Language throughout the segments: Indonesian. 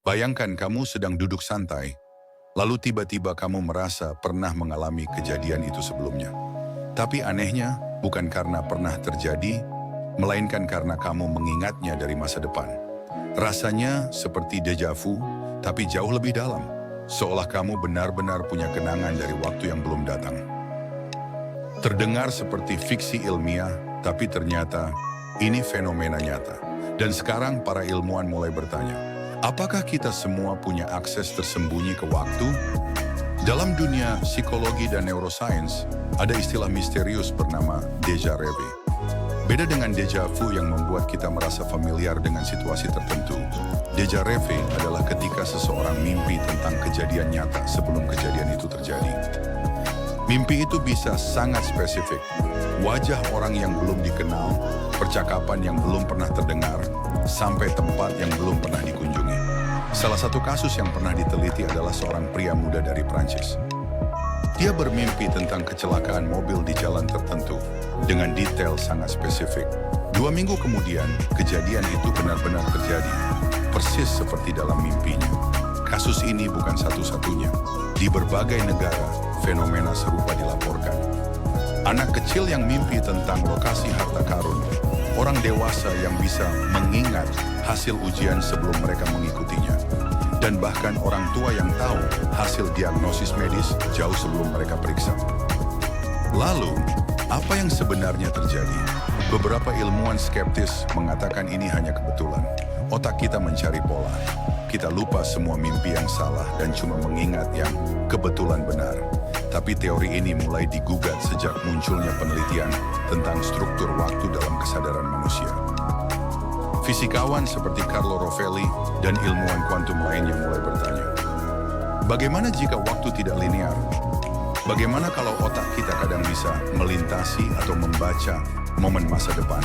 Bayangkan kamu sedang duduk santai, lalu tiba-tiba kamu merasa pernah mengalami kejadian itu sebelumnya. Tapi anehnya, bukan karena pernah terjadi, melainkan karena kamu mengingatnya dari masa depan. Rasanya seperti deja vu, tapi jauh lebih dalam. Seolah kamu benar-benar punya kenangan dari waktu yang belum datang. Terdengar seperti fiksi ilmiah, tapi ternyata ini fenomena nyata. Dan sekarang para ilmuwan mulai bertanya, apakah kita semua punya akses tersembunyi ke waktu? Dalam dunia psikologi dan neuroscience, ada istilah misterius bernama déjà vu. Beda dengan déjà vu yang membuat kita merasa familiar dengan situasi tertentu, déjà vu adalah ketika seseorang mimpi tentang kejadian nyata sebelum kejadian itu terjadi. Mimpi itu bisa sangat spesifik, wajah orang yang belum dikenal, percakapan yang belum pernah terdengar, sampai tempat yang belum pernah dikunjungi. Salah satu kasus yang pernah diteliti adalah seorang pria muda dari Prancis. Dia bermimpi tentang kecelakaan mobil di jalan tertentu, dengan detail sangat spesifik. 2 minggu kemudian, kejadian itu benar-benar terjadi, persis seperti dalam mimpinya. Kasus ini bukan satu-satunya. Di berbagai negara, fenomena serupa dilaporkan. Anak kecil yang mimpi tentang lokasi harta karun, orang dewasa yang bisa mengingat hasil ujian sebelum mereka mengikutinya, dan bahkan orang tua yang tahu hasil diagnosis medis jauh sebelum mereka periksa. Lalu, apa yang sebenarnya terjadi? Beberapa ilmuwan skeptis mengatakan ini hanya kebetulan. Otak kita mencari pola. Kita lupa semua mimpi yang salah dan cuma mengingat yang kebetulan benar. Tapi teori ini mulai digugat sejak munculnya penelitian tentang struktur waktu dalam kesadaran manusia. Fisikawan seperti Carlo Rovelli dan ilmuwan kuantum lainnya mulai bertanya, bagaimana jika waktu tidak linear? Bagaimana kalau otak kita kadang bisa melintasi atau membaca momen masa depan?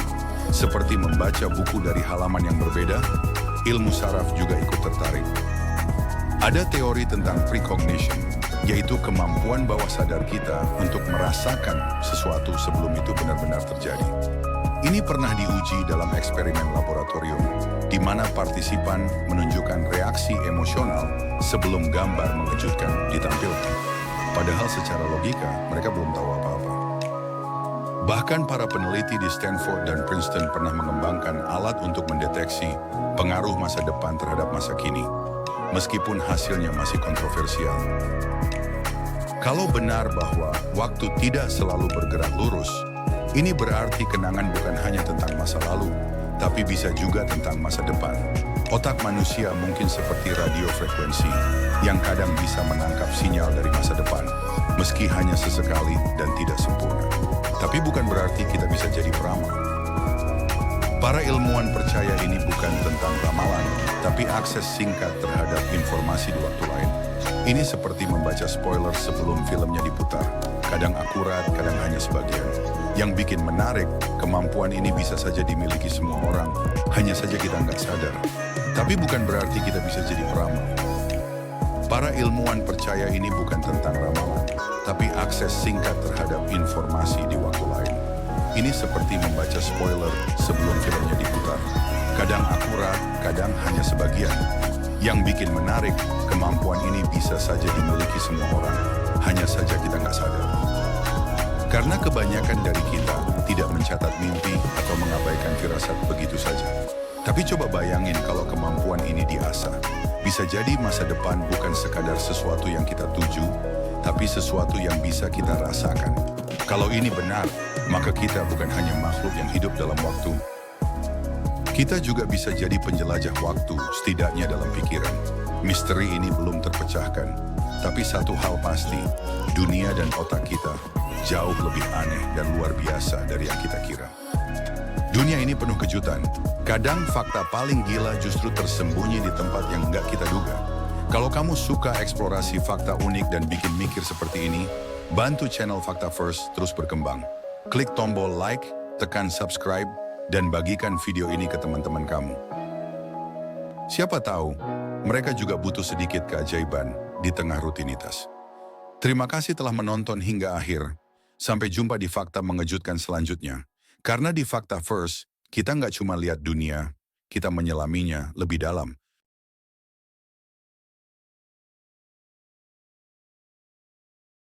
Seperti membaca buku dari halaman yang berbeda, ilmu saraf juga ikut tertarik. Ada teori tentang precognition, yaitu kemampuan bawah sadar kita untuk merasakan sesuatu sebelum itu benar-benar terjadi. Ini pernah diuji dalam eksperimen laboratorium, di mana partisipan menunjukkan reaksi emosional sebelum gambar mengejutkan ditampilkan. Padahal secara logika, mereka belum tahu apa-apa. Bahkan para peneliti di Stanford dan Princeton pernah mengembangkan alat untuk mendeteksi pengaruh masa depan terhadap masa kini, meskipun hasilnya masih kontroversial. Kalau benar bahwa waktu tidak selalu bergerak lurus, ini berarti kenangan bukan hanya tentang masa lalu, tapi bisa juga tentang masa depan. Otak manusia mungkin seperti radio frekuensi, yang kadang bisa menangkap sinyal dari masa depan, meski hanya sesekali dan tidak sempurna. Tapi bukan berarti kita bisa jadi peramal. Para ilmuwan percaya ini bukan tentang ramalan, tapi akses singkat terhadap informasi di waktu lain. Ini seperti membaca spoiler sebelum filmnya diputar. Kadang akurat, kadang hanya sebagian. Yang bikin menarik, kemampuan ini bisa saja dimiliki semua orang, hanya saja kita nggak sadar. Tapi bukan berarti kita bisa jadi peramal. Para ilmuwan percaya ini bukan tentang ramalan, tapi akses singkat terhadap informasi di waktu lain. Ini seperti membaca spoiler sebelum filmnya diputar. Kadang akurat, kadang hanya sebagian. Yang bikin menarik, kemampuan ini bisa saja dimiliki semua orang, hanya saja kita nggak sadar. Karena kebanyakan dari kita tidak mencatat mimpi atau mengabaikan firasat begitu saja. Tapi coba bayangin kalau kemampuan ini diasah. Bisa jadi masa depan bukan sekadar sesuatu yang kita tuju, tapi sesuatu yang bisa kita rasakan. Kalau ini benar, maka kita bukan hanya makhluk yang hidup dalam waktu. Kita juga bisa jadi penjelajah waktu, setidaknya dalam pikiran. Misteri ini belum terpecahkan, tapi satu hal pasti, dunia dan otak kita jauh lebih aneh dan luar biasa dari yang kita kira. Dunia ini penuh kejutan. Kadang fakta paling gila justru tersembunyi di tempat yang nggak kita duga. Kalau kamu suka eksplorasi fakta unik dan bikin mikir seperti ini, bantu channel Fakta First terus berkembang. Klik tombol like, tekan subscribe, dan bagikan video ini ke teman-teman kamu. Siapa tahu, mereka juga butuh sedikit keajaiban di tengah rutinitas. Terima kasih telah menonton hingga akhir. Sampai jumpa di fakta mengejutkan selanjutnya. Karena di Fakta First, kita nggak cuma lihat dunia, kita menyelaminya lebih dalam.